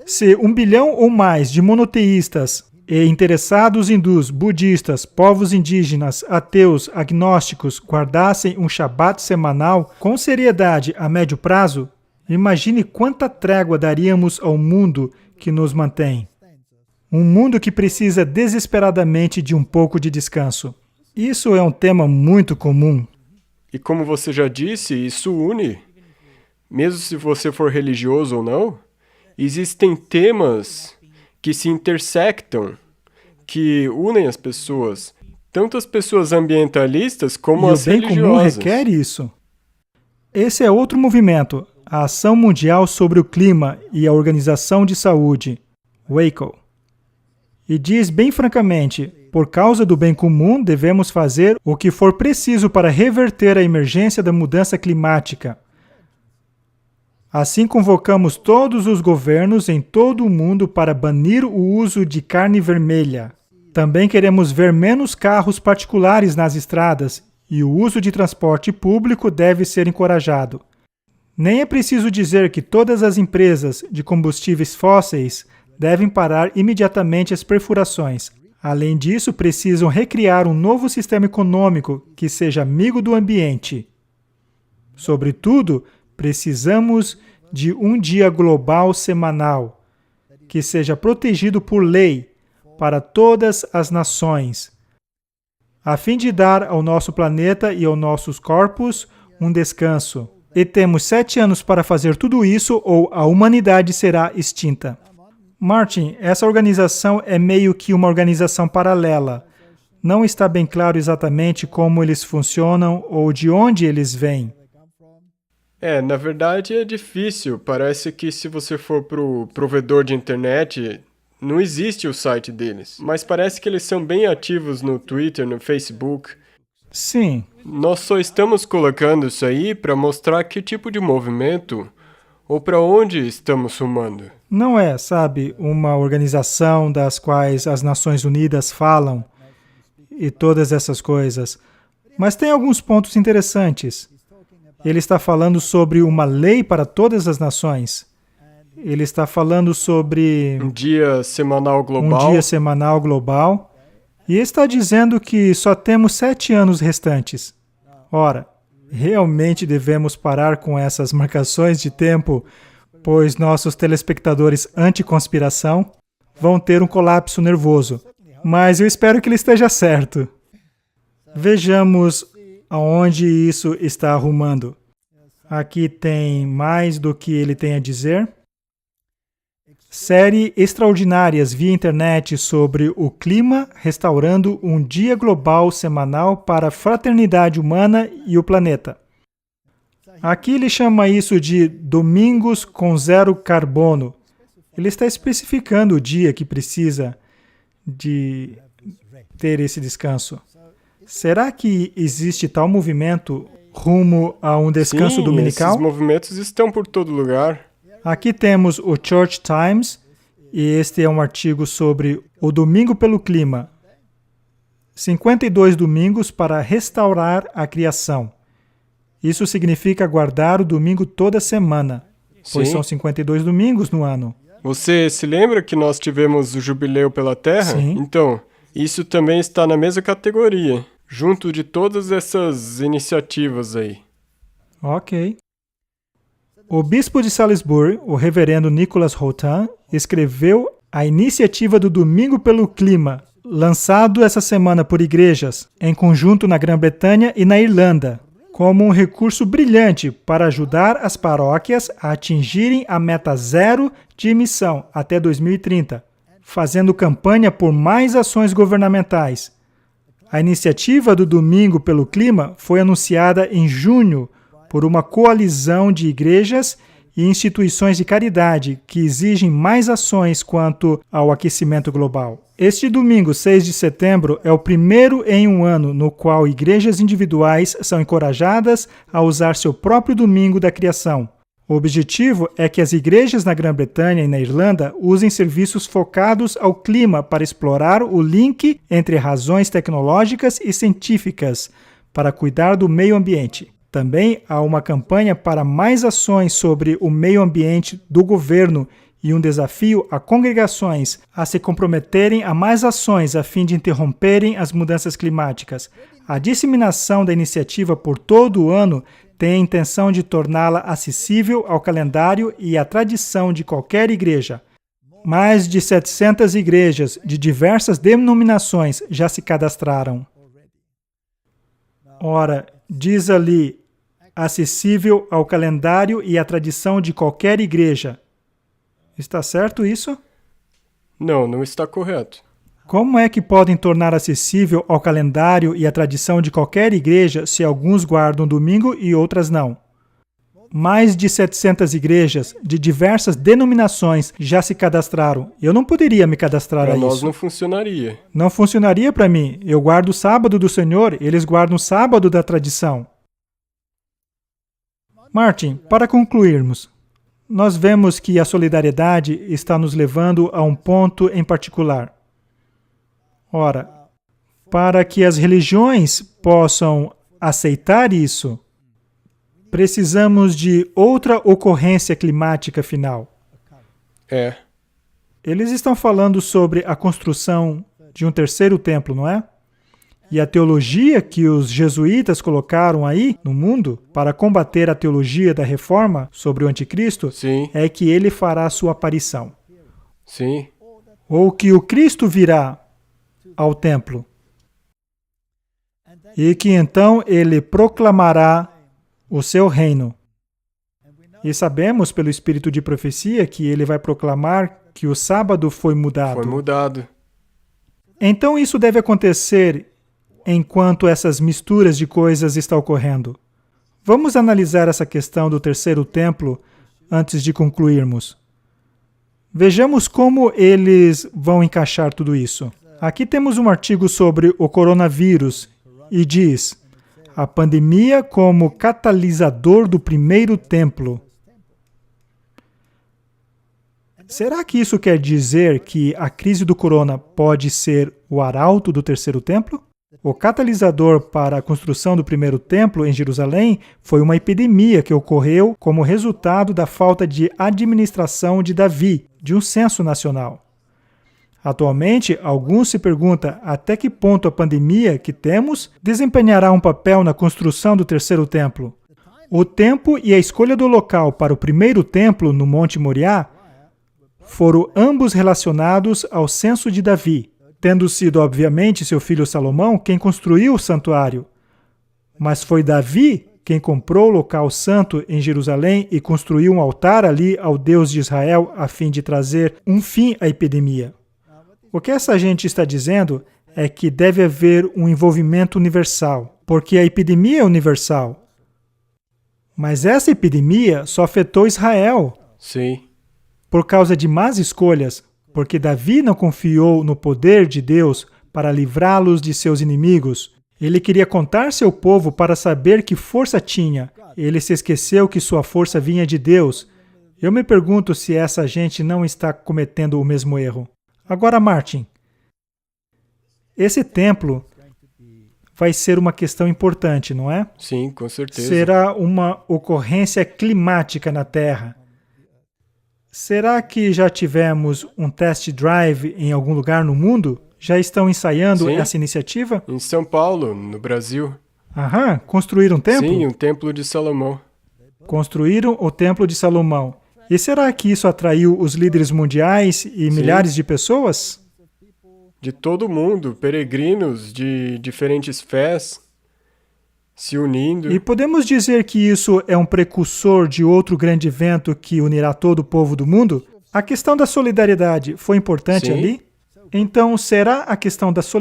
Se 1 bilhão ou mais de monoteístas e interessados hindus, budistas, povos indígenas, ateus, agnósticos guardassem um Shabat semanal com seriedade a médio prazo, imagine quanta trégua daríamos ao mundo que nos mantém. Um mundo que precisa desesperadamente de um pouco de descanso. Isso é um tema muito comum. E como você já disse, isso une. Mesmo se você for religioso ou não, existem temas que se intersectam, que unem as pessoas, tanto as pessoas ambientalistas como as religiosas. E o bem comum requer isso. Esse é outro movimento, a Ação Mundial sobre o Clima e a Organização de Saúde, WACO. E diz bem francamente, por causa do bem comum, devemos fazer o que for preciso para reverter a emergência da mudança climática. Assim, convocamos todos os governos em todo o mundo para banir o uso de carne vermelha. Também queremos ver menos carros particulares nas estradas e o uso de transporte público deve ser encorajado. Nem é preciso dizer que todas as empresas de combustíveis fósseis devem parar imediatamente as perfurações. Além disso, precisam recriar um novo sistema econômico que seja amigo do ambiente. Sobretudo, precisamos de um dia global semanal, que seja protegido por lei para todas as nações, a fim de dar ao nosso planeta e aos nossos corpos um descanso. E temos 7 anos para fazer tudo isso ou a humanidade será extinta. Martin, essa organização é meio que uma organização paralela. Não está bem claro exatamente como eles funcionam ou de onde eles vêm. Na verdade é difícil. Parece que se você for pro provedor de internet, não existe o site deles. Mas parece que eles são bem ativos no Twitter, no Facebook. Sim. Nós só estamos colocando isso aí para mostrar que tipo de movimento ou para onde estamos rumando. Não é, sabe, uma organização das quais as Nações Unidas falam e todas essas coisas. Mas tem alguns pontos interessantes. Ele está falando sobre uma lei para todas as nações. Ele está falando sobre um dia semanal global. E está dizendo que só temos 7 anos restantes. Ora, realmente devemos parar com essas marcações de tempo, pois nossos telespectadores anti-conspiração vão ter um colapso nervoso. Mas eu espero que ele esteja certo. Vejamos aonde isso está arrumando. Aqui tem mais do que ele tem a dizer. Série extraordinárias via internet sobre o clima, restaurando um dia global semanal para a fraternidade humana e o planeta. Aqui ele chama isso de domingos com 0 carbono. Ele está especificando o dia que precisa de ter esse descanso. Será que existe tal movimento rumo a um descanso dominical? Esses movimentos estão por todo lugar. Aqui temos o Church Times, e este é um artigo sobre o Domingo pelo Clima. 52 domingos para restaurar a criação. Isso significa guardar o domingo toda semana, pois são 52 domingos no ano. Você se lembra que nós tivemos o Jubileu pela Terra? Sim. Então, isso também está na mesma categoria, junto de todas essas iniciativas aí. Ok. O bispo de Salisbury, o reverendo Nicholas Houghton, escreveu a iniciativa do Domingo pelo Clima, lançado essa semana por igrejas, em conjunto na Grã-Bretanha e na Irlanda, como um recurso brilhante para ajudar as paróquias a atingirem a meta 0 de emissão até 2030, fazendo campanha por mais ações governamentais. A iniciativa do Domingo pelo Clima foi anunciada em junho por uma coalizão de igrejas e instituições de caridade que exigem mais ações quanto ao aquecimento global. Este domingo, 6 de setembro, é o primeiro em um ano no qual igrejas individuais são encorajadas a usar seu próprio domingo da criação. O objetivo é que as igrejas na Grã-Bretanha e na Irlanda usem serviços focados ao clima para explorar o link entre razões tecnológicas e científicas para cuidar do meio ambiente. Também há uma campanha para mais ações sobre o meio ambiente do governo e um desafio a congregações a se comprometerem a mais ações a fim de interromperem as mudanças climáticas. A disseminação da iniciativa por todo o ano tem a intenção de torná-la acessível ao calendário e à tradição de qualquer igreja. Mais de 700 igrejas de diversas denominações já se cadastraram. Ora, diz ali, acessível ao calendário e à tradição de qualquer igreja. Está certo isso? Não, não está correto. Como é que podem tornar acessível ao calendário e à tradição de qualquer igreja se alguns guardam domingo e outras não? Mais de 700 igrejas de diversas denominações já se cadastraram. Eu não poderia me cadastrar a Para isso. nós não funcionaria. Não funcionaria para mim. Eu guardo o sábado do Senhor, eles guardam o sábado da tradição. Martin, para concluirmos, nós vemos que a solidariedade está nos levando a um ponto em particular. Ora, para que as religiões possam aceitar isso, precisamos de outra ocorrência climática final. Eles estão falando sobre a construção de um terceiro templo, não é? E a teologia que os jesuítas colocaram aí no mundo para combater a teologia da reforma sobre o anticristo Sim. é que ele fará sua aparição. Sim. Ou que o Cristo virá ao templo. E que então ele proclamará o seu reino. E sabemos pelo espírito de profecia que ele vai proclamar que o sábado foi mudado. Foi mudado. Então isso deve acontecer enquanto essas misturas de coisas estão ocorrendo. Vamos analisar essa questão do terceiro templo antes de concluirmos. Vejamos como eles vão encaixar tudo isso. Aqui temos um artigo sobre o coronavírus e diz: a pandemia como catalisador do primeiro templo. Será que isso quer dizer que a crise do corona pode ser o arauto do terceiro templo? O catalisador para a construção do primeiro templo em Jerusalém foi uma epidemia que ocorreu como resultado da falta de administração de Davi, de um censo nacional. Atualmente, alguns se perguntam até que ponto a pandemia que temos desempenhará um papel na construção do terceiro templo. O tempo e a escolha do local para o primeiro templo no Monte Moriá foram ambos relacionados ao censo de Davi, tendo sido, obviamente, seu filho Salomão quem construiu o santuário. Mas foi Davi quem comprou o local santo em Jerusalém e construiu um altar ali ao Deus de Israel a fim de trazer um fim à epidemia. O que essa gente está dizendo é que deve haver um envolvimento universal, porque a epidemia é universal. Mas essa epidemia só afetou Israel. Sim. Por causa de más escolhas, porque Davi não confiou no poder de Deus para livrá-los de seus inimigos. Ele queria contar seu povo para saber que força tinha. Ele se esqueceu que sua força vinha de Deus. Eu me pergunto se essa gente não está cometendo o mesmo erro. Agora, Martin, esse templo vai ser uma questão importante, não é? Sim, com certeza. Será uma ocorrência climática na Terra. Será que já tivemos um test drive em algum lugar no mundo? Já estão ensaiando Sim. essa iniciativa? Em São Paulo, no Brasil. Aham, construíram um templo? Sim, o Templo de Salomão. Construíram o Templo de Salomão. E será que isso atraiu os líderes mundiais e milhares de pessoas? De todo mundo, peregrinos de diferentes fés se unindo. E podemos dizer que isso é um precursor de outro grande evento que unirá todo o povo do mundo? A questão da solidariedade foi importante Sim. ali? Então, será a questão da solidariedade